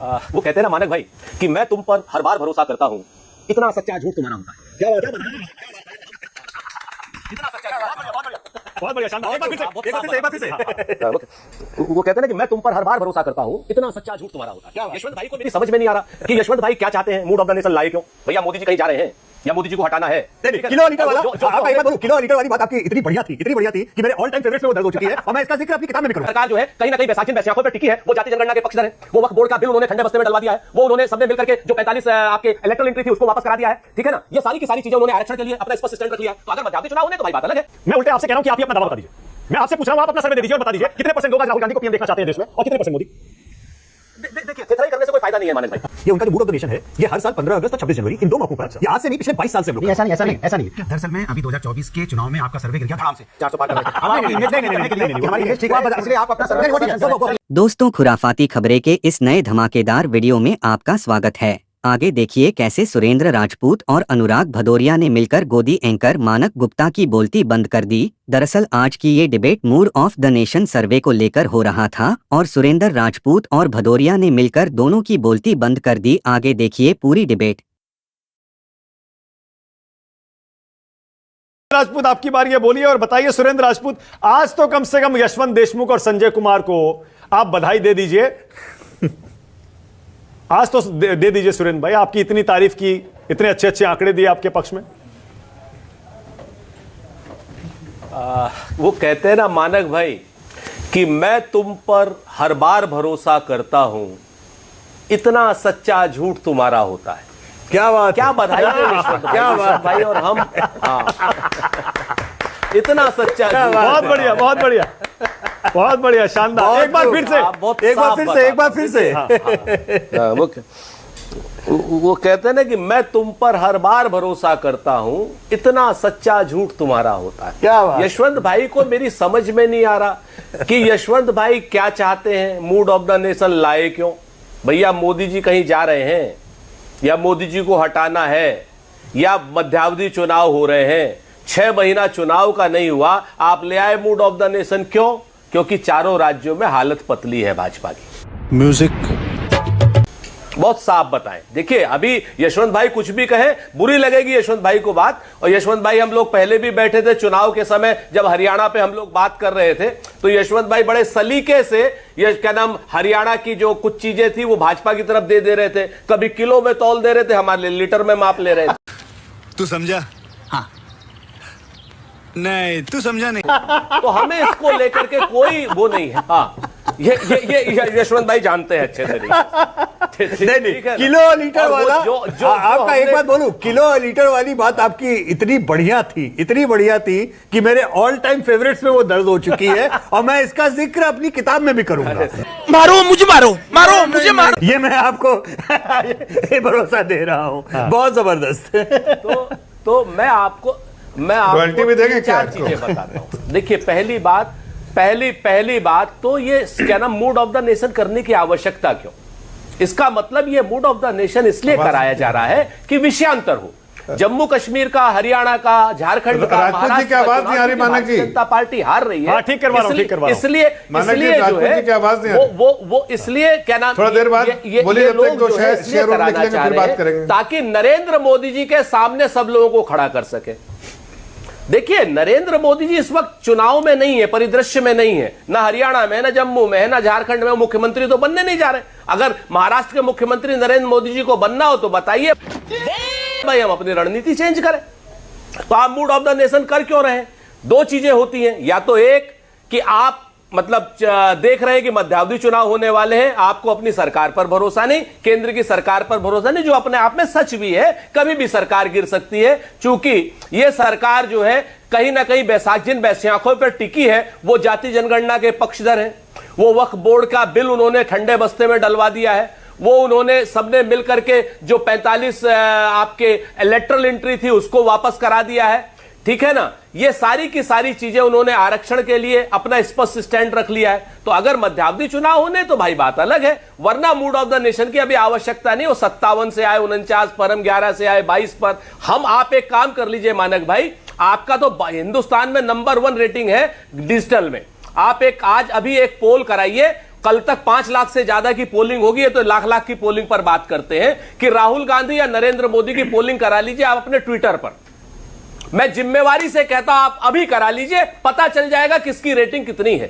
वो कहते हैं ना मानक भाई कि मैं तुम पर हर बार भरोसा करता हूं, इतना सच्चा झूठ तुम्हारा होता है। क्या बात है, इतना सच्चा, बहुत बढ़िया, शानदार। एक बार फिर से। वो कहते हैं ना कि मैं तुम पर हर बार भरोसा करता हूं, इतना सच्चा झूठ तुम्हारा होता है। क्या यशवंत भाई को मेरी समझ में नहीं आ रहा कि यशवंत भाई क्या चाहते हैं, मूड ऑफ द नेशन लाए क्यों? भैया मोदी जी कहीं जा रहे हैं या मोदी जी को हटाना है? किलो लीटर वाला, आपका एक बात बोलूं, किलो लीटर वाली बात आपकी इतनी बढ़िया थी कि मेरे ऑल टाइम फेवरेट में वो दर्ज हो चुकी है और मैं इसका जिक्र अपनी किताब में भी करूंगा। सरकार जो है कहीं ना कहीं बैसाखी बैसाखों पर टिकी है, वो जाति जनगणना के पक्षधर है। वो वक्फ बोर्ड का बिल उन्होंने ठंडे बस्ते में डलवा दिया है, वो उन्होंने सबने मिलकर के जो 45 आपके इलेक्ट्रल एंट्री थी उसको वापस करा दिया है। ठीक है ना, ये सारी की सारी चीजें उन्होंने आरक्षण के लिए अपना स्पष्ट स्टैंड रख लिया। तो अगर मध्यावधि चुनाव होने तो भाई बात अलग है। मैं उल्टे आपसे कह रहा हूं कि आप ही अपना दावा बता दीजिए। मैं आपसे पूछ रहा हूं, आप अपना सर्वे दे दीजिए और बता दीजिए कितने परसेंट लोग आज राहुल गांधी को पीएम देखना चाहते हैं देश में और कितने परसेंट मोदी। देखिए थेथराई करने से कोई फायदा नहीं है मानक भाई। ये उनका जो मूड ऑफ द नेशन है, ये हर साल 15 अगस्त और 26 जनवरी इन दो मौकों पर, ये आज से नहीं पिछले 22 साल से हम लोग। ऐसा नहीं। दरअसल में अभी 2024 के चुनाव में आपका सर्वे गिर गया धड़ाम से 400 पार कर नहीं, हमारी इमेज ठीक है, इसलिए आप अपना सर्वे। दोस्तों, खुराफाती खबरें के इस नए धमाकेदार वीडियो में आपका स्वागत है। आगे देखिए कैसे सुरेंद्र राजपूत और अनुराग भदौरिया ने मिलकर गोदी एंकर मानक गुप्ता की बोलती बंद कर दी। दरअसल आज की ये debate mood off the nation सर्वे को लेकर हो रहा था और सुरेंद्र राजपूत और भदौरिया ने मिलकर दोनों की बोलती बंद कर दी। आगे देखिए पूरी डिबेट। राजपूत, आपकी बारी है, बोलिए और बताइए। सुरेंद्र राजपूत, आज तो कम से कम यशवंत देशमुख और संजय कुमार को आप बधाई दे दीजिए। आज तो दे दीजिए सुरेंद्र भाई, आपकी इतनी तारीफ की, इतने अच्छे अच्छे आंकड़े दिए आपके पक्ष में। वो कहते हैं ना मानक भाई कि मैं तुम पर हर बार भरोसा करता हूं, इतना सच्चा झूठ तुम्हारा होता है। क्या बात, क्या बधाई है, क्या बात भाई। और हम इतना सच्चा, बहुत बढ़िया, बहुत बढ़िया, बहुत बढ़िया, शानदार। एक बार फिर से। वो कहते हैं ना कि मैं तुम पर हर बार भरोसा करता हूं, इतना सच्चा झूठ तुम्हारा होता है। क्या बात? यशवंत भाई को मेरी समझ में नहीं आ रहा कि यशवंत भाई क्या चाहते हैं, मूड ऑफ द नेशन लाए क्यों? भैया मोदी जी कहीं जा रहे हैं या मोदी जी को हटाना है या मध्यावधि चुनाव हो रहे हैं, 6 महीना चुनाव का नहीं हुआ, आप ले आए मूड ऑफ द नेशन। क्यों? क्योंकि चारों राज्यों में हालत पतली है भाजपा की। म्यूजिक बहुत साफ बताएं। देखिए अभी यशवंत भाई कुछ भी कहे बुरी लगेगी यशवंत भाई को बात। और यशवंत भाई, हम लोग पहले भी बैठे थे चुनाव के समय, जब हरियाणा पे हम लोग बात कर रहे थे तो यशवंत भाई बड़े सलीके से ये क्या नाम हरियाणा की जो कुछ चीजें थी वो भाजपा की तरफ दे रहे थे। कभी किलो में तौल दे रहे थे, हमारे लीटर में माप ले रहे थे। तू समझा? हाँ। नहीं तू समझा नहीं। तो हमें इसको लेकर के कोई वो नहीं है। हाँ, ये यशवंत भाई जानते हैं अच्छे से। नहीं, किलो लीटर वाला जो आपका एक बात बोलूं, किलो लीटर वाली बात आपकी इतनी बढ़िया थी कि मेरे ऑल टाइम फेवरेट्स में वो दर्ज हो चुकी है और मैं इसका जिक्र अपनी किताब में भी करूंगा। मारो मुझे, मारो मुझे, मारो। ये मैं आपको ये भरोसा दे रहा हूं। बहुत जबरदस्त। तो मैं आपको चार चीजें बताता हूं। देखिए पहली बात तो ये क्या नाम मूड ऑफ द नेशन करने की आवश्यकता क्यों? इसका मतलब ये मूड ऑफ द नेशन इसलिए कराया जा रहा है कि विषयांतर हो। जम्मू कश्मीर का, हरियाणा का, झारखंड का, महाराष्ट्र का भारतीय जनता पार्टी हार रही है। ठीक करवा रहा हूं। इसलिए जो है वो इसलिए क्या नाम थोड़ा देर बाद ये लोग जो है इसलिए कराना चाह रहे हैं ताकि नरेंद्र मोदी जी के सामने सब लोगों को खड़ा कर सके। देखिए नरेंद्र मोदी जी इस वक्त चुनाव में नहीं है, परिदृश्य में नहीं है, ना हरियाणा में, ना जम्मू में, ना झारखंड में। मुख्यमंत्री तो बनने नहीं जा रहे। अगर महाराष्ट्र के मुख्यमंत्री नरेंद्र मोदी जी को बनना हो तो बताइए भाई, हम अपनी रणनीति चेंज करें। तो आप मूड ऑफ द नेशन कर क्यों रहे हैं? दो चीजें होती हैं, या तो एक कि आप मतलब देख रहे हैं कि मध्यावधि चुनाव होने वाले हैं, आपको अपनी सरकार पर भरोसा नहीं, केंद्र की सरकार पर भरोसा नहीं, जो अपने आप में सच भी है। कभी भी सरकार गिर सकती है, चूंकि यह सरकार जो है कहीं ना कहीं जिन बैसाखों पर टिकी है वो जाति जनगणना के पक्षधर है। वो वक्फ बोर्ड का बिल उन्होंने ठंडे बस्ते में डलवा दिया है। वो उन्होंने सबने मिलकर के जो 45 आपके इलेक्ट्रल एंट्री थी उसको वापस करा दिया है। ठीक है ना, ये सारी की सारी चीजें उन्होंने आरक्षण के लिए अपना स्पष्ट स्टैंड रख लिया है। तो अगर मध्यावधि चुनाव होने तो भाई बात अलग है, वरना मूड ऑफ द नेशन की अभी आवश्यकता नहीं। वो 57 से आए 49 पर, हम 11 से आए 22 पर। आप एक काम कर लीजिए मानक भाई, आपका तो हिंदुस्तान में नंबर 1 रेटिंग है डिजिटल में। आप आज अभी एक पोल कराइए, कल तक 5 लाख से ज्यादा की पोलिंग होगी, तो लाख की पोलिंग पर बात करते हैं कि राहुल गांधी या नरेंद्र मोदी की पोलिंग करा लीजिए आप अपने ट्विटर पर। मैं जिम्मेवारी से कहता हूं आप अभी करा लीजिए, पता चल जाएगा किसकी रेटिंग कितनी है,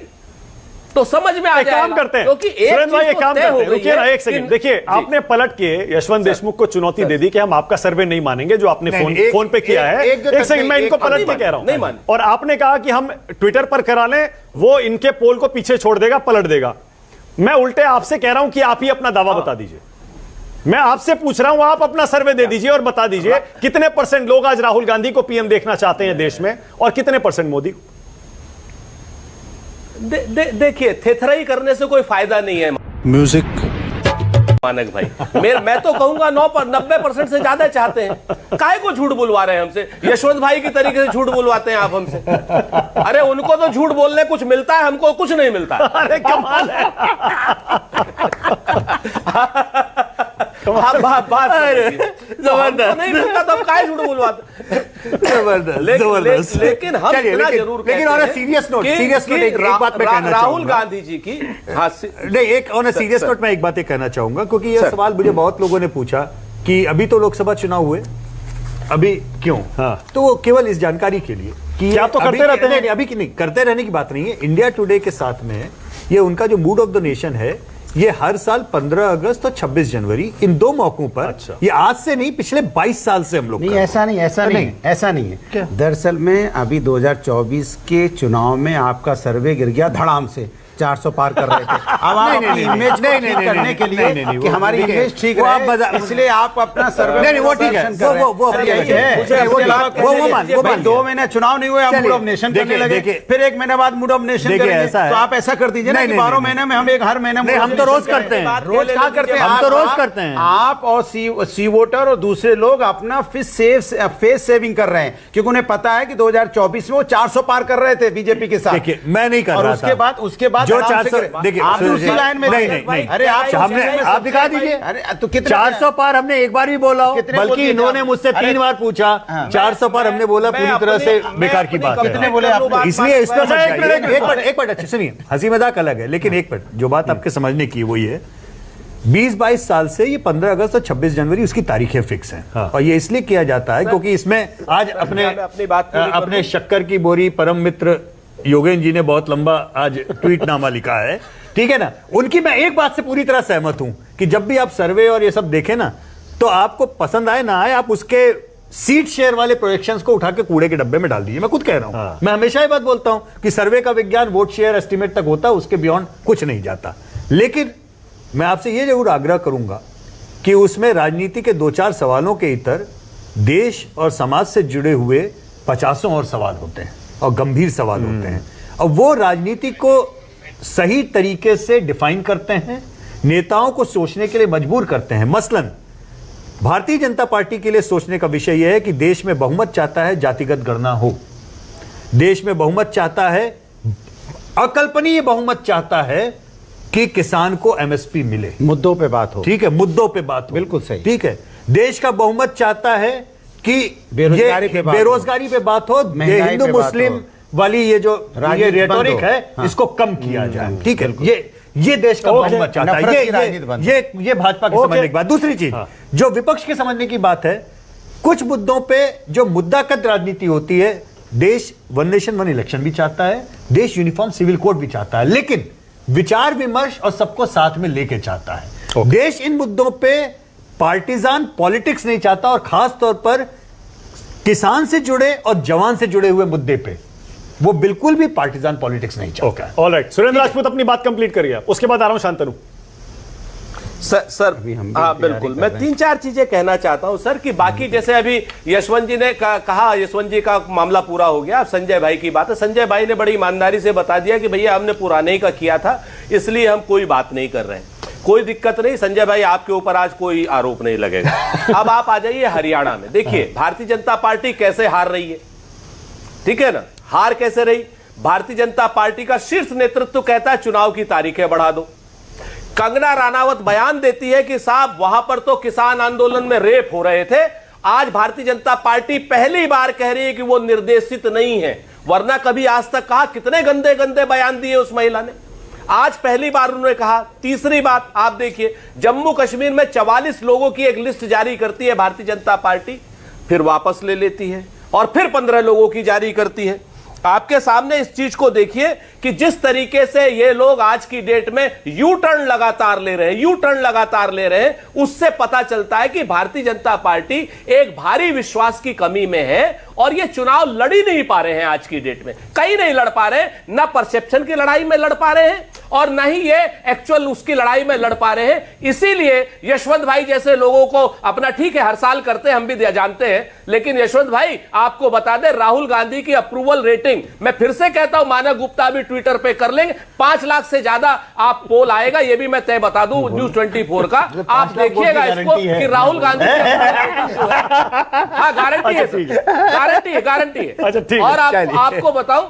तो समझ में आ जाएगा। काम करते हैं क्योंकि सुरेंद्र भाई, एक काम करते हैं, रुकिए ना एक सेकंड। देखिए आपने पलट के यशवंत देशमुख को चुनौती दे दी कि हम आपका सर्वे नहीं मानेंगे जो आपने फोन पे किया है। एक सेकंड, मैं इनको पलट के कह रहा हूं, नहीं माने, और आपने कहा कि हम ट्विटर पर करा लें, वो इनके पोल को पीछे छोड़ देगा, पलट देगा। मैं उल्टे आपसे कह रहा हूं कि आप ही अपना दावा बता दीजिए। मैं आपसे पूछ रहा हूं, आप अपना सर्वे दे दीजिए और बता दीजिए कितने % लोग आज राहुल गांधी को पीएम देखना चाहते हैं देश में, और कितने % मोदी को। देखिए थेथराई करने से कोई फायदा नहीं है म्यूजिक मानक भाई। मैं तो कहूंगा 90% से ज्यादा चाहते हैं। काहे को झूठ बुलवा रहे हैं हमसे? यशवंत भाई की तरीके से झूठ बुलवाते हैं आप हमसे। अरे उनको तो झूठ बोलने कुछ मिलता है, हमको कुछ नहीं मिलता। अरे कमाल है। जबरदस्त नहीं मिलता तब काहे झूठ बुलवाते? जबरदस्त। लेकिन हम इतना जरूर लेकिन ऑन सीरियस नोट एक बात मैं कहना राहुल गांधी जी की नहीं, एक ऑन सीरियस नोट मैं एक बात कहना चाहूंगा, क्योंकि यह सवाल मुझे बहुत लोगों ने पूछा कि अभी तो लोकसभा चुनाव हुए, अभी क्यों? तो वो केवल इस जानकारी के लिए कि क्या तो करते रहते हैं। अभी की नहीं, करते रहने की बात नहीं है। इंडिया टुडे के साथ में ये उनका जो मूड ऑफ द नेशन है, ये हर साल 15 अगस्त और 26 जनवरी इन 2 मौकों पर। अच्छा। ये आज से नहीं, पिछले 22 साल से हम लोग नहीं, ऐसा नहीं है। दरअसल में अभी 2024 के चुनाव में आपका सर्वे गिर गया धड़ाम से, 400 पार कर रहे थे। अब आप अपनी इमेज को ठीक करने के लिए कि हमारी इमेज ठीक रहे, इसलिए आप अपना सर्वे वो ठीक है, वो यही है। 2 महीने चुनाव नहीं हुए, आप मूड ऑफ नेशन करने लगे, फिर 1 महीने बाद मूड ऑफ नेशन करेंगे। तो आप ऐसा कर दीजिए ना कि 12 महीने में हम हर महीने। हम तो रोज करते हैं, रोज क्या करते हैं? हम तो रोज करते हैं। आप और सी वोटर और दूसरे लोग अपना फेस सेविंग कर रहे हैं, क्योंकि उन्हें पता है कि 2024 में वो 400 पार कर रहे थे बीजेपी के साथ। देखिए मैं नहीं कर रहा था। उसके बाद जो 400, देखिए आप दूसरी लाइन में नहीं, अरे आप दिखा दीजिए। अरे तो कितने 400 पार हमने एक बार भी बोला हो, बल्कि इन्होंने मुझसे 3 बार पूछा। 400 पार हमने बोला, पूरी तरह से बेकार की बात कितने बोले आप? इसलिए इस पर एक मिनट अच्छे सुनिए, हंसी मजाक अलग है, लेकिन एक मिनट जो बात आपके समझने की वो ये 20-22 साल से ये 15 अगस्त और 26 जनवरी उसकी तारीखें फिक्स हैं। और ये इसलिए किया जाता है क्योंकि इसमें आज अपने शक्कर की बोरी परम मित्र योगेंद्र जी ने बहुत लंबा आज ट्वीटनामा लिखा है, ठीक है ना। उनकी मैं एक बात से पूरी तरह सहमत हूं कि जब भी आप सर्वे और ये सब देखें ना, तो आपको पसंद आए ना आए, आप उसके सीट शेयर वाले प्रोजेक्शंस को उठा के कूड़े के डब्बे में डाल दीजिए। मैं खुद कह रहा हूं, मैं हमेशा ये बात बोलता हूं कि सर्वे का विज्ञान वोट शेयर एस्टिमेट तक होता है, उसके बियॉन्ड कुछ नहीं जाता। लेकिन मैं आपसे ये जरूर आग्रह करूंगा कि उसमें राजनीति के 2-4 सवालों के इतर देश और समाज से जुड़े हुए 50 और सवाल होते हैं और गंभीर सवाल होते हैं, और वो राजनीति को सही तरीके से डिफाइन करते हैं, नेताओं को सोचने के लिए मजबूर करते हैं। मसलन भारतीय जनता पार्टी के लिए सोचने का विषय यह है कि देश में बहुमत चाहता है जातिगत गणना हो, देश में बहुमत चाहता है, अकल्पनीय बहुमत चाहता है कि किसान को एमएसपी मिले, मुद्दों पे बात हो, ठीक है, मुद्दों पे बात हो, बिल्कुल सही, ठीक है। देश का बहुमत चाहता है कि बेरोजगारी पे बात हो, हिंदू मुस्लिम वाली ये जो रेटोरिक है इसको कम किया जाए, ठीक है। ये देश का बहुमत चाहता है, ये भाजपा की समझने की बात। दूसरी चीज जो विपक्ष के समझने की बात है, कुछ मुद्दों पे जो मुद्दाकद राजनीति होती है, देश 1 नेशन 1 इलेक्शन भी चाहता है, देश यूनिफॉर्म सिविल कोड भी चाहता है, लेकिन विचार विमर्श और सबको साथ में लेके चाहता है। देश इन मुद्दों पे पार्टीजान पॉलिटिक्स नहीं चाहता, और खास तौर पर किसान से जुड़े और जवान से जुड़े हुए मुद्दे पे वो बिल्कुल भी पार्टीजान पॉलिटिक्स नहीं चाहता। ऑलराइट, सुरेंद्र राजपूत अपनी बात कंप्लीट करिए, उसके बाद आ रहा हूं शांतनु। सर हाँ बिल्कुल, मैं 3-4 चीजें कहना चाहता हूं सर, कि बाकी जैसे अभी यशवंत जी ने कहा, यशवंत जी का मामला पूरा हो गया। अब संजय भाई की बात है, संजय भाई ने बड़ी ईमानदारी से बता दिया कि भैया हमने पुराने का किया था, इसलिए हम कोई बात नहीं कर रहे हैं, कोई दिक्कत नहीं। संजय भाई आपके ऊपर आज कोई आरोप नहीं लगेगा। अब आप आ जाइए हरियाणा में, देखिए भारतीय जनता पार्टी कैसे हार रही है, ठीक है ना। हार कैसे रही? भारतीय जनता पार्टी का शीर्ष नेतृत्व कहता है चुनाव की तारीखें बढ़ा दो। कंगना रनावत बयान देती है कि साहब वहां पर तो किसान आंदोलन में रेप हो रहे थे, आज भारतीय जनता पार्टी पहली बार कह रही है कि वो निर्देशित नहीं है, वरना कभी आज तक कहा, कितने गंदे गंदे बयान दिए उस महिला ने। आज पहली बार उन्होंने कहा। तीसरी बात आप देखिए, जम्मू कश्मीर में 44 लोगों की एक लिस्ट जारी करती है भारतीय जनता पार्टी, फिर वापस ले लेती है और फिर 15 लोगों की जारी करती है। आपके सामने इस चीज को देखिए कि जिस तरीके से ये लोग आज की डेट में यू टर्न लगातार ले रहे हैं, उससे पता चलता है कि भारतीय जनता पार्टी एक भारी विश्वास की कमी में है और ये चुनाव लड़ ही नहीं पा रहे हैं। आज की डेट में कहीं नहीं लड़ पा रहे हैं, ना परसेप्शन की लड़ाई में लड़ पा रहे हैं और ना ही ये एक्चुअल उसकी लड़ाई में लड़ पा रहे हैं। इसीलिए यशवंत भाई जैसे लोगों को अपना, ठीक है हर साल करते हैं, हम भी जानते हैं, लेकिन यशवंत भाई आपको बता दें, राहुल गांधी की अप्रूवल रेटिंग, मैं फिर से कहता हूं, मानक गुप्ता भी ट्विटर पे कर लेंगे, 5 लाख से ज्यादा आप पोल आएगा, ये भी मैं तय बता दूं न्यूज 24 का। आप देखिएगा इसको कि राहुल गांधी हाँ गारंटी है। अच्छा, और आपको बताऊं,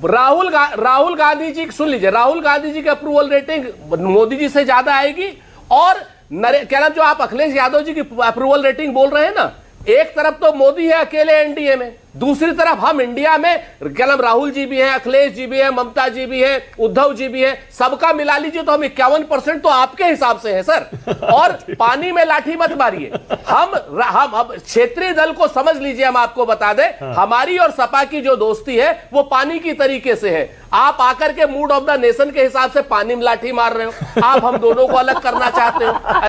राहुल गांधी जी, सुन लीजिए, राहुल गांधी जी की अप्रूवल रेटिंग मोदी जी से ज्यादा आएगी। और क्या नाम, जो आप अखिलेश यादव जी की अप्रूवल रेटिंग बोल रहे हैं ना, एक तरफ तो मोदी है अकेले एनडीए में, दूसरी तरफ हम इंडिया में क्या नाम, राहुल जी भी हैं, अखिलेश जी भी हैं, ममता जी भी हैं, उद्धव जी भी हैं, सबका मिला लीजिए तो हम 51% तो आपके हिसाब से है सर। और पानी में लाठी मत मारिए, हम क्षेत्रीय दल को समझ लीजिए, हम आपको बता दें, हमारी और सपा की जो दोस्ती है वो पानी की तरीके से है। आप आकर के मूड ऑफ द नेशन के हिसाब से पानी में लाठी मार रहे हो, आप हम दोनों को अलग करना चाहते हो।